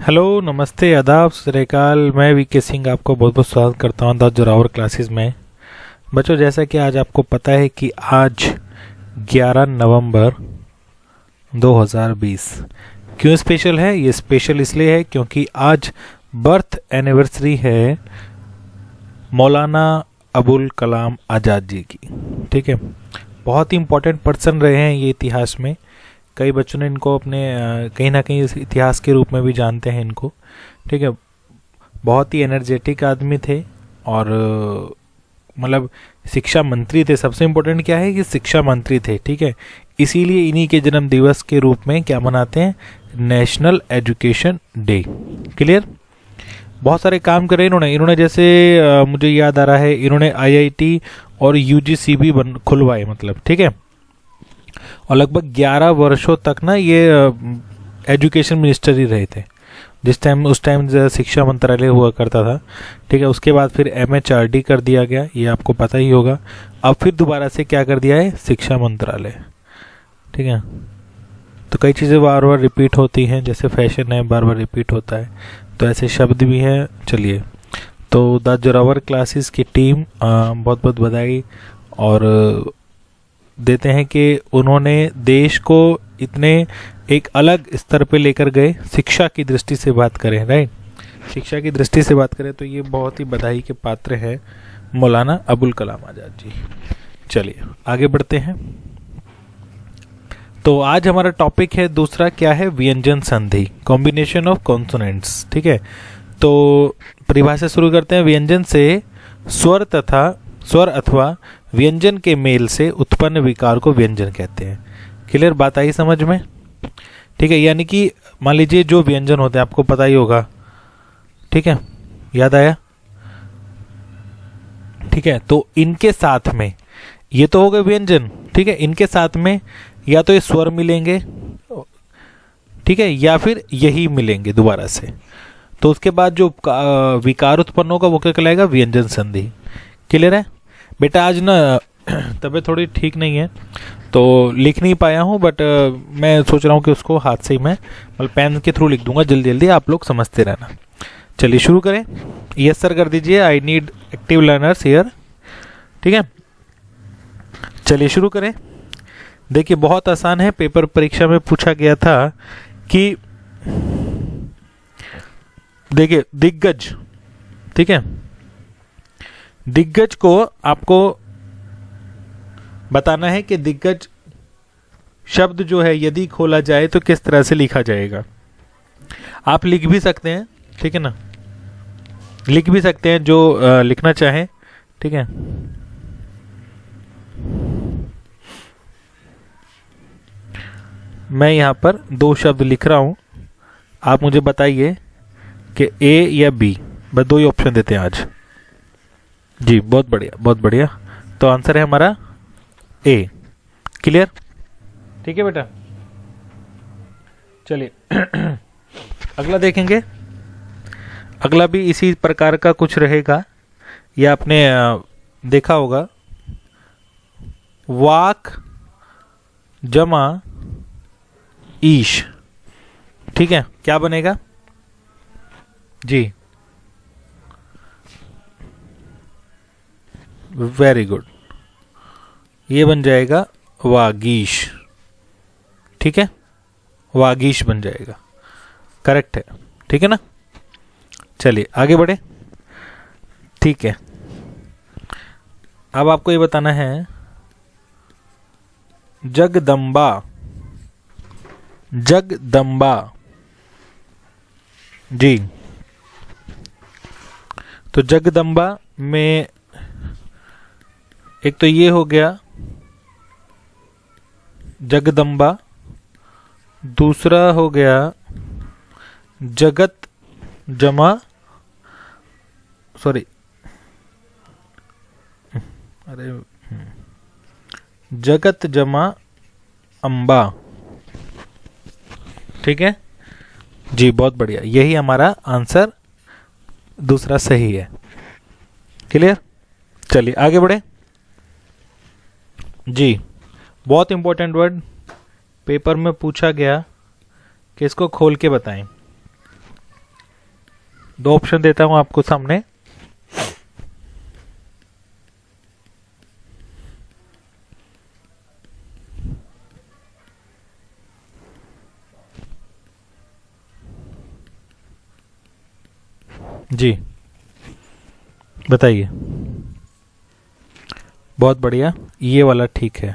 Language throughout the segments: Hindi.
हेलो, नमस्ते, आदाब, सत श्री अकाल। मैं वीके सिंह आपको बहुत बहुत स्वागत करता हूँ द जोरावर क्लासेस में। बच्चों, जैसा कि आज आपको पता है कि आज 11 नवंबर 2020 क्यों स्पेशल है? ये स्पेशल इसलिए है क्योंकि आज बर्थ एनिवर्सरी है मौलाना अबुल कलाम आज़ाद जी की। ठीक है, बहुत ही इम्पोर्टेंट पर्सन रहे हैं ये इतिहास में। कई बच्चों ने इनको अपने कहीं ना कहीं इतिहास के रूप में भी जानते हैं इनको। ठीक है, बहुत ही एनर्जेटिक आदमी थे और मतलब शिक्षा मंत्री थे। सबसे इम्पोर्टेंट क्या है कि शिक्षा मंत्री थे। ठीक है, इसीलिए इन्हीं के जन्म दिवस के रूप में क्या मनाते हैं? National education day. क्लियर? बहुत सारे काम करे इन्होंने जैसे मुझे याद आ रहा है, इन्होंने आईआईटी और यूजीसी भी खुलवाए, मतलब। ठीक है, और लगभग 11 वर्षों तक ना ये एजुकेशन मिनिस्टर ही रहे थे उस टाइम शिक्षा मंत्रालय हुआ करता था। ठीक है, उसके बाद फिर एमएचआरडी कर दिया गया, ये आपको पता ही होगा। अब फिर दोबारा से क्या कर दिया है? शिक्षा मंत्रालय। ठीक है, तो कई चीज़ें बार बार रिपीट होती हैं, जैसे फैशन है, बार बार रिपीट होता है, तो ऐसे शब्द भी हैं। चलिए, तो द जोरावर क्लासेस की टीम बहुत बहुत बधाई और देते हैं कि उन्होंने देश को इतने एक अलग स्तर पे लेकर गए। शिक्षा की दृष्टि से बात करें, राइट, शिक्षा की दृष्टि से बात करें तो ये बहुत ही बधाई के पात्र हैं मौलाना अबुल कलाम आज़ाद जी। चलिए आगे बढ़ते हैं। तो आज हमारा टॉपिक है दूसरा, क्या है? व्यंजन संधि, कॉम्बिनेशन ऑफ कॉन्सोनेंट्स। ठीक है, तो परिभाषा शुरू करते हैं। व्यंजन से स्वर अथवा व्यंजन के मेल से उत्पन्न विकार को व्यंजन कहते हैं। क्लियर बात आई समझ में? ठीक है, यानी कि मान लीजिए जो व्यंजन होते हैं, आपको पता ही होगा। ठीक है, याद आया? ठीक है, तो इनके साथ में ये तो हो गए व्यंजन। ठीक है, इनके साथ में या तो ये स्वर मिलेंगे, ठीक है, या फिर यही मिलेंगे दोबारा से, तो उसके बाद जो विकार उत्पन्न होगा वो क्या कहलाएगा? व्यंजन संधि। क्लियर है बेटा? आज ना तबीयत थोड़ी ठीक नहीं है तो लिख नहीं पाया हूँ, बट मैं सोच रहा हूँ कि उसको हाथ से ही मैं मतलब पेन के थ्रू लिख दूंगा जल्दी जल्दी, आप लोग समझते रहना। चलिए शुरू करें। यस सर कर दीजिए, I need active learners here. ठीक है, चलिए शुरू करें। देखिए बहुत आसान है, पेपर परीक्षा में पूछा गया था कि देखिए दिग्गज, ठीक है, दिग्गज को आपको बताना है कि दिग्गज शब्द जो है यदि खोला जाए तो किस तरह से लिखा जाएगा। आप लिख भी सकते हैं, ठीक है ना, लिख भी सकते हैं जो लिखना चाहें। ठीक है, मैं यहां पर 2 शब्द लिख रहा हूं, आप मुझे बताइए कि ए या बी। बस 2 ही ऑप्शन देते हैं आज जी। बहुत बढ़िया, बहुत बढ़िया। तो आंसर है हमारा ए। क्लियर? ठीक है बेटा, चलिए अगला देखेंगे। अगला भी इसी प्रकार का कुछ रहेगा, ये आपने देखा होगा। वाक जमा ईश। ठीक है, क्या बनेगा जी? वेरी गुड, ये बन जाएगा वागीश। ठीक है, वागीश बन जाएगा, करेक्ट है। ठीक है ना? चलिए आगे बढ़े। ठीक है, अब आपको ये बताना है जगदम्बा। जगदम्बा जी, तो जगदम्बा में एक तो ये हो गया जगदम्बा, दूसरा हो गया जगत जमा, सॉरी, अरे जगत जमा अंबा। ठीक है जी, बहुत बढ़िया, यही हमारा आंसर दूसरा सही है। क्लियर? चलिए आगे बढ़े जी। बहुत इंपॉर्टेंट वर्ड पेपर में पूछा गया कि इसको खोल के बताएं। दो ऑप्शन देता हूं आपको सामने। जी बताइए। बहुत बढ़िया, ये वाला ठीक है।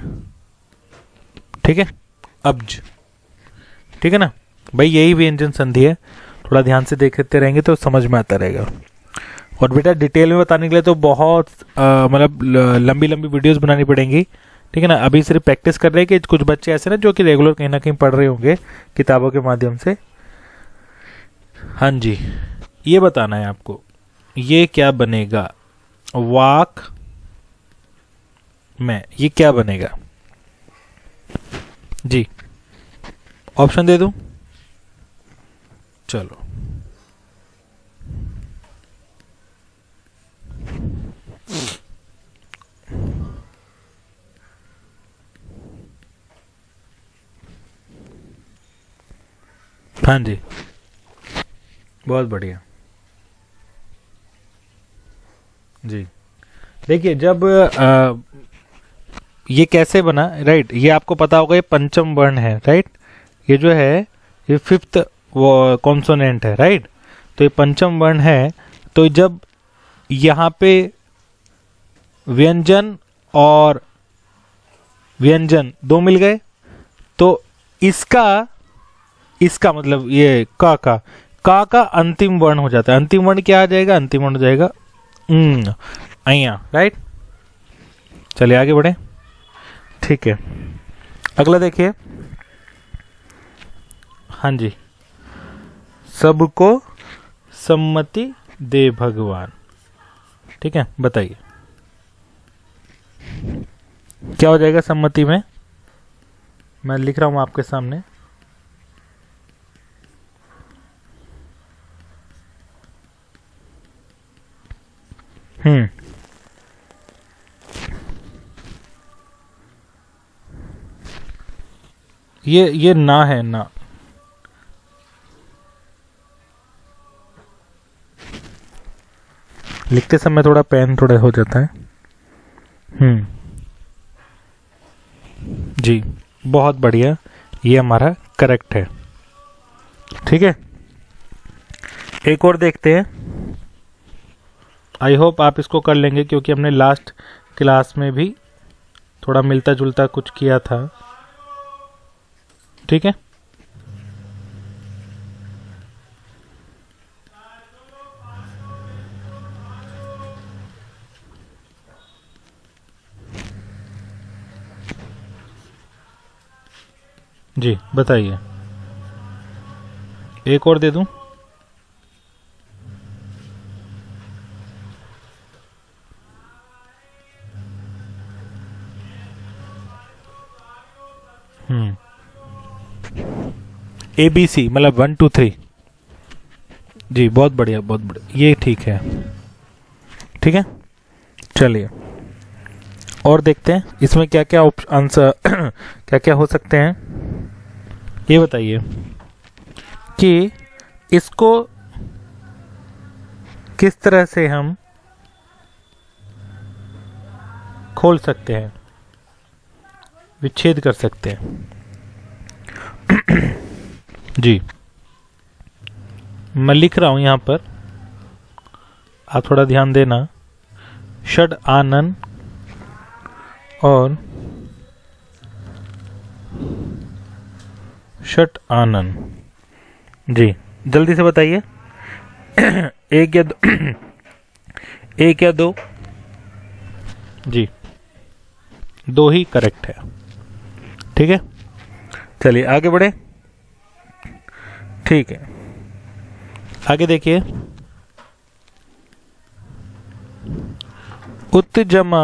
ठीक है, अब्ज। ठीक है ना भाई, यही व्यंजन संधि है। थोड़ा ध्यान से देखते रहेंगे तो समझ में आता रहेगा। और बेटा डिटेल में बताने के लिए तो बहुत मतलब लंबी लंबी वीडियोस बनानी पड़ेंगी। ठीक है ना, अभी सिर्फ प्रैक्टिस कर रहे हैं कि कुछ बच्चे ऐसे ना जो कि रेगुलर कहीं ना कहीं पढ़ रहे होंगे किताबों के माध्यम से। हाँ जी, ये बताना है आपको, ये क्या बनेगा वाक में, ये क्या बनेगा जी। ऑप्शन दे दूं? चलो, हाँ जी, बहुत बढ़िया जी। देखिए जब ये कैसे बना, राइट, ये आपको पता होगा, ये पंचम वर्ण है, राइट, ये जो है ये फिफ्थ वो कॉन्सोनेंट है, राइट। तो ये पंचम वर्ण है, तो जब यहाँ पे व्यंजन और व्यंजन दो मिल गए तो इसका मतलब ये का अंतिम वर्ण हो जाता है। अंतिम वर्ण क्या आ जाएगा? अंतिम वर्ण हो जाएगा अइया, राइट। चलिए आगे बढ़े। ठीक है, अगला देखिए। हाँ जी, सबको सम्मति दे भगवान। ठीक है, बताइए क्या हो जाएगा सम्मति में? मैं लिख रहा हूं आपके सामने। ये ना है, ना। लिखते समय थोड़ा पेन थोड़ा हो जाता है। जी, बहुत बढ़िया, ये हमारा करेक्ट है। ठीक है, एक और देखते हैं। आई होप आप इसको कर लेंगे क्योंकि हमने लास्ट क्लास में भी थोड़ा मिलता जुलता कुछ किया था। ठीक है, जी बताइए, एक और दे दूं? ABC मतलब 1 2 3। जी बहुत बढ़िया, बहुत बढ़िया, ये ठीक है। ठीक है, चलिए और देखते हैं इसमें क्या क्या आंसर क्या क्या हो सकते हैं। ये बताइए कि इसको किस तरह से हम खोल सकते हैं, विच्छेद कर सकते हैं। जी मैं लिख रहा हूं यहां पर, आप थोड़ा ध्यान देना। षड आनन और षट आनन। जी जल्दी से बताइए। एक या दो? एक या दो? जी दो ही करेक्ट है। ठीक है, चलिए आगे बढ़े। ठीक है, आगे देखिए। उत्तजमा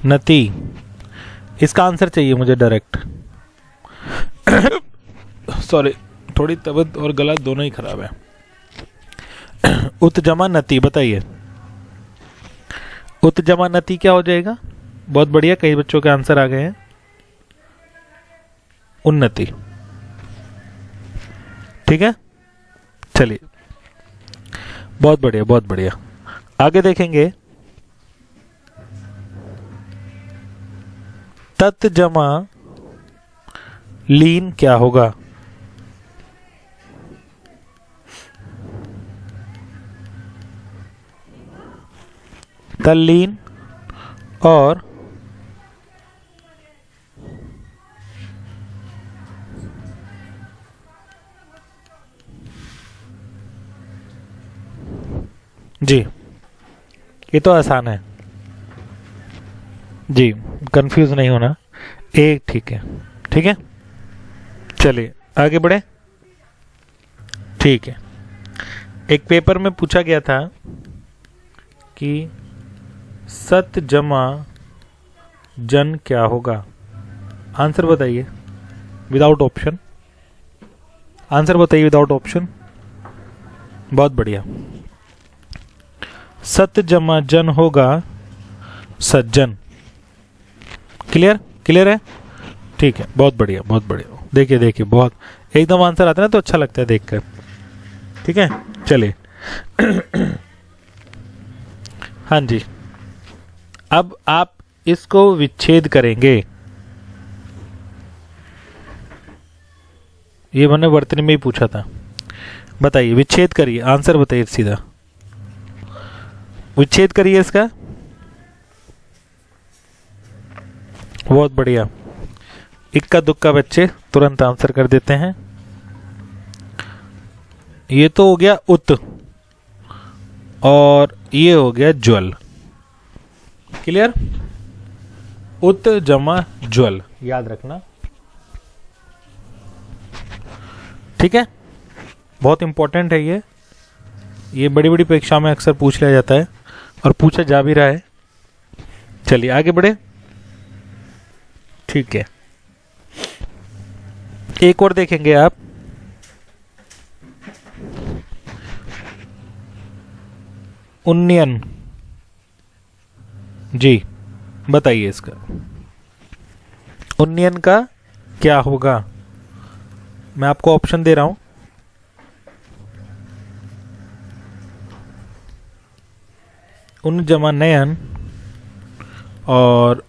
नति, इसका आंसर चाहिए मुझे डायरेक्ट। सॉरी, थोड़ी तबीयत और गला दोनों ही खराब है। उत्तजमा नति बताइए, उत्तजमा नति क्या हो जाएगा? बहुत बढ़िया, कई बच्चों के आंसर आ गए हैं। उन्नति। ठीक है, चलिए बहुत बढ़िया, बहुत बढ़िया। आगे देखेंगे, तत् जमा लीन क्या होगा? तल्लीन और जी, ये तो आसान है जी, कंफ्यूज नहीं होना। एक ठीक है, ठीक है, चलिए आगे बढ़े। ठीक है, एक पेपर में पूछा गया था कि सत जमा जन क्या होगा? आंसर बताइए विदाउट ऑप्शन, आंसर बताइए विदाउट ऑप्शन। बहुत बढ़िया, सत जमा जन होगा सज्जन। क्लियर, क्लियर है? ठीक है, बहुत बढ़िया, बहुत बढ़िया। देखिए देखिए, बहुत एकदम आंसर आता है ना तो अच्छा लगता है देखकर। ठीक है, चलिए हाँ जी, अब आप इसको विच्छेद करेंगे। ये मैंने वर्तनी में ही पूछा था। बताइए, विच्छेद करिए, आंसर बताइए सीधा, विच्छेद करिए इसका। बहुत बढ़िया, इक्का दुक्का बच्चे तुरंत आंसर कर देते हैं। ये तो हो गया उत और ये हो गया ज्वल। क्लियर? उत जमा ज्वल, याद रखना। ठीक है, बहुत इंपॉर्टेंट है ये बड़ी बड़ी परीक्षा में अक्सर पूछ लिया जाता है और पूछा जा भी रहा है। चलिए आगे बढ़े। ठीक है, एक और देखेंगे आप, उन्नयन। जी बताइए, इसका उन्नयन का क्या होगा? मैं आपको ऑप्शन दे रहा हूं। उन जमा नयन और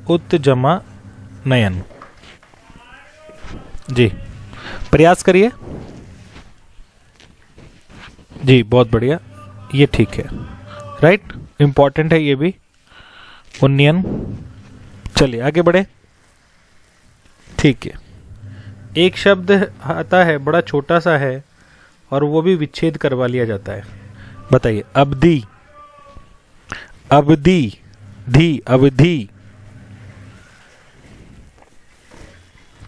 उत जमा नयन। जी प्रयास करिए। जी बहुत बढ़िया, ये ठीक है, राइट, इंपॉर्टेंट है ये भी, उन्नयन। चलिए आगे बढ़े। ठीक है, एक शब्द आता है, बड़ा छोटा सा है और वो भी विच्छेद करवा लिया जाता है। बताइए, अवधि, अवधि, धी, अवधि।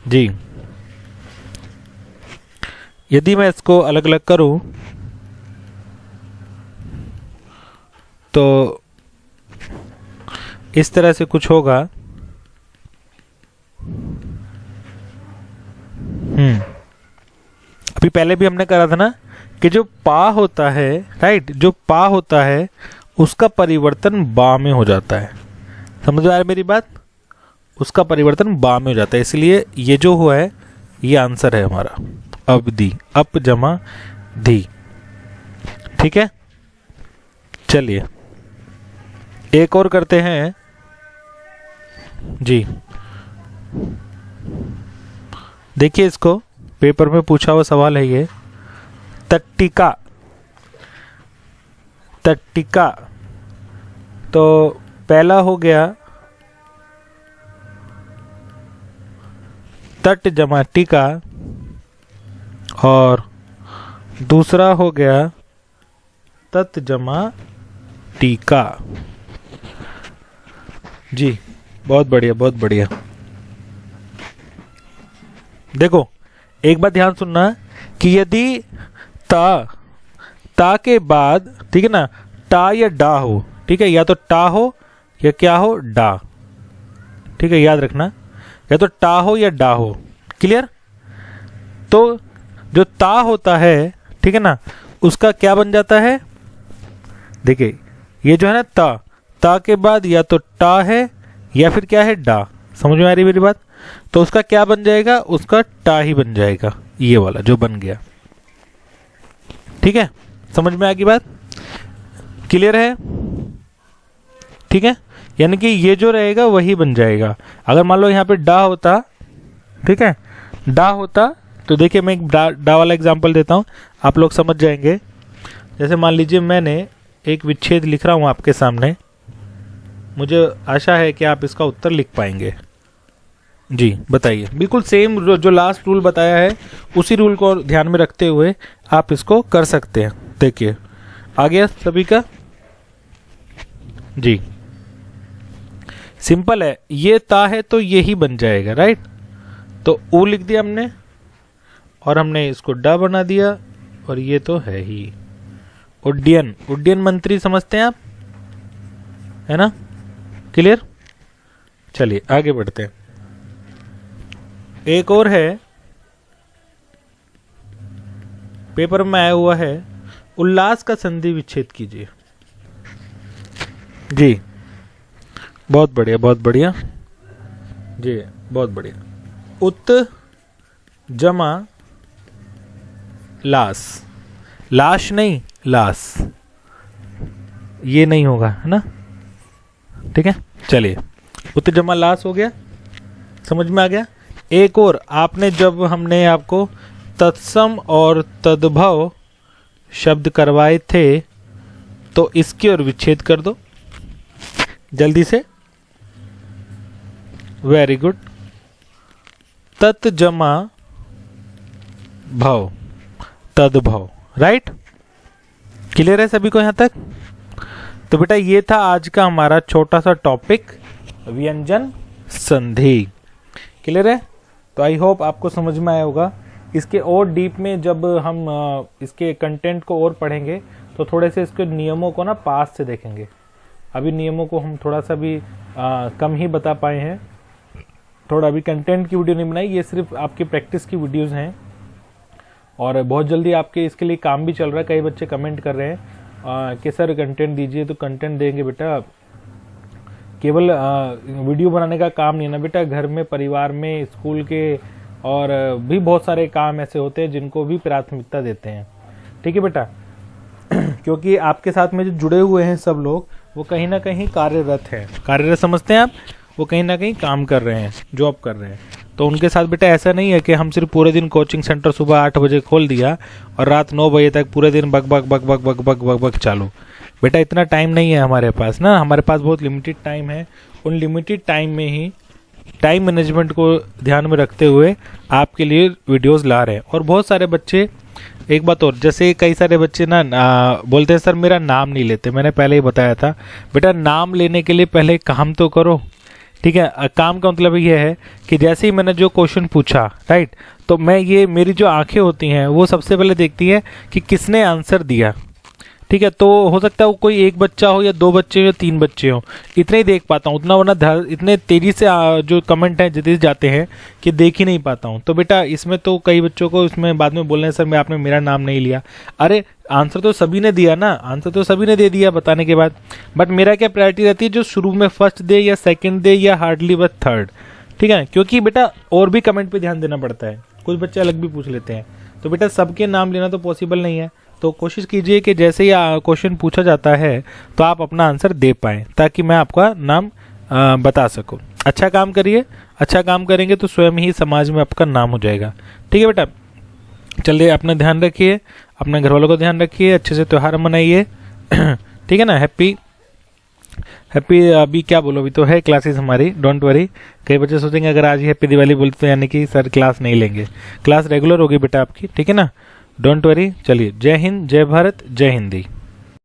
जी, यदि मैं इसको अलग अलग करूं तो इस तरह से कुछ होगा। अभी पहले भी हमने करा था ना कि जो पा होता है, राइट, जो पा होता है उसका परिवर्तन बा में हो जाता है। समझ आ रहा है मेरी बात? उसका परिवर्तन बा में हो जाता है, इसलिए ये जो हुआ है ये आंसर है हमारा, अवधि, अप जमा धी। ठीक है, चलिए एक और करते हैं। जी देखिए, इसको पेपर में पूछा हुआ सवाल है ये, तट्टिका। तट्टिका, तो पहला हो गया तट जमा टिका और दूसरा हो गया तत जमा टीका। जी बहुत बढ़िया, बहुत बढ़िया। देखो एक बात ध्यान सुनना कि यदि ता के बाद, ठीक है ना, टा या डा हो, ठीक है, या तो टा हो या क्या हो, डा। ठीक है, याद रखना, या तो टा हो या डा हो। क्लियर? तो जो ता होता है, ठीक है ना, उसका क्या बन जाता है? देखिए ये जो है ना ता के बाद या तो टा है या फिर क्या है, डा। समझ में आ रही मेरी बात? तो उसका क्या बन जाएगा? उसका टा ही बन जाएगा, ये वाला जो बन गया। ठीक है, समझ में आ गई बात, क्लियर है? ठीक है, यानी कि ये जो रहेगा वही बन जाएगा। अगर मान लो यहाँ पे डा होता, ठीक है, डा होता, तो देखिए मैं एक डा वाला एग्जांपल देता हूँ, आप लोग समझ जाएंगे। जैसे मान लीजिए मैंने एक विच्छेद लिख रहा हूँ आपके सामने, मुझे आशा है कि आप इसका उत्तर लिख पाएंगे। जी बताइए, बिल्कुल सेम जो लास्ट रूल बताया है उसी रूल को ध्यान में रखते हुए आप इसको कर सकते हैं। देखिए आ गया सभी का? जी सिंपल है, ये ता है तो यही बन जाएगा, राइट? तो ऊ लिख दिया हमने और हमने इसको डा बना दिया, और ये तो है ही उड्डयन। उड्डयन मंत्री समझते हैं आप, है ना? क्लियर? चलिए आगे बढ़ते हैं। एक और है, पेपर में आया हुआ है, उल्लास का संधि विच्छेद कीजिए। जी बहुत बढ़िया, बहुत बढ़िया जी, बहुत बढ़िया। उत जमा लास, लाश नहीं लास, ये नहीं होगा, है ना? ठीक है, चलिए उत जमा लास हो गया, समझ में आ गया। एक और, आपने जब हमने आपको तत्सम और तद्भव शब्द करवाए थे तो इसकी ओर विच्छेद कर दो जल्दी से। Very good. तत् जमा भव, तद्भव, राइट? क्लियर है सभी को यहां तक? तो बेटा ये था आज का हमारा छोटा सा टॉपिक, व्यंजन संधि। क्लियर है? तो आई होप आपको समझ में आया होगा। इसके और डीप में जब हम इसके कंटेंट को और पढ़ेंगे तो थोड़े से इसके नियमों को ना पास से देखेंगे। अभी नियमों को हम थोड़ा सा भी कम ही बता पाए हैं, थोड़ा अभी कंटेंट की वीडियो नहीं बनाई, ये सिर्फ आपकी प्रैक्टिस की वीडियोस हैं। और बहुत जल्दी आपके इसके लिए काम भी चल रहा है। कई बच्चे कमेंट कर रहे हैं कि सर कंटेंट दीजिए, तो कंटेंट देंगे बेटा। केवल वीडियो बनाने का काम नहीं है ना बेटा, घर में, परिवार में, स्कूल के और भी बहुत सारे काम ऐसे होते हैं जिनको भी प्राथमिकता देते हैं। ठीक है बेटा? क्योंकि आपके साथ में जो जुड़े हुए हैं सब लोग, वो कहीं ना कहीं कार्यरत हैं। कार्यरत समझते हैं आप? वो कहीं ना कहीं काम कर रहे हैं, जॉब कर रहे हैं। तो उनके साथ बेटा ऐसा नहीं है कि हम सिर्फ पूरे दिन कोचिंग सेंटर सुबह 8 बजे खोल दिया और रात 9 बजे तक पूरे दिन बक बक बक बक बक बक बक बक चालू। बेटा इतना टाइम नहीं है हमारे पास ना, हमारे पास बहुत लिमिटेड टाइम है। उन लिमिटेड टाइम में ही टाइम मैनेजमेंट को ध्यान में रखते हुए आपके लिए वीडियोस ला रहे हैं। और बहुत सारे बच्चे, एक बात और, जैसे कई सारे बच्चे ना बोलते हैं सर मेरा नाम नहीं लेते। मैंने पहले ही बताया था बेटा, नाम लेने के लिए पहले काम तो करो। ठीक है? काम का मतलब ये है कि जैसे ही मैंने जो क्वेश्चन पूछा, राइट, तो मैं ये, मेरी जो आंखें होती हैं वो सबसे पहले देखती है कि किसने आंसर दिया। ठीक है? तो हो सकता है वो कोई एक बच्चा हो या 2 बच्चे हो या 3 बच्चे हो, इतने ही देख पाता हूँ, उतना वरना इतने तेजी से जो कमेंट हैं जल्दी जाते हैं कि देख ही नहीं पाता हूँ। तो बेटा इसमें तो कई बच्चों को इसमें बाद में बोलने सर मैं, आपने मेरा नाम नहीं लिया। अरे आंसर तो सभी ने दिया ना, आंसर तो सभी ने दे दिया बताने के बाद, बट मेरा क्या प्रायोरिटी रहती है, जो शुरू में फर्स्ट दे या सेकंड दे या हार्डली बस थर्ड। ठीक है? क्योंकि बेटा और भी कमेंट पे ध्यान देना पड़ता है, कुछ बच्चे अलग भी पूछ लेते हैं। तो बेटा सबके नाम लेना तो पॉसिबल नहीं है। तो कोशिश कीजिए कि जैसे ही क्वेश्चन पूछा जाता है तो आप अपना आंसर दे पाएँ, ताकि मैं आपका नाम बता सकूं। अच्छा काम करिए, अच्छा काम करेंगे तो स्वयं ही समाज में आपका नाम हो जाएगा। ठीक है बेटा? चलिए अपना ध्यान रखिए, अपने घर वालों को ध्यान रखिए, अच्छे से त्यौहार मनाइए। ठीक है ना? हैप्पी अभी क्या बोलो, अभी तो है क्लासेस हमारी, डोंट वरी। कई बच्चे सोचेंगे अगर आज ही हैप्पी दिवाली बोलते तो यानी कि सर क्लास नहीं लेंगे। क्लास रेगुलर होगी बेटा आपकी, ठीक है ना? Don't worry. चलिए, जय हिंद, जय भारत, जय हिंदी।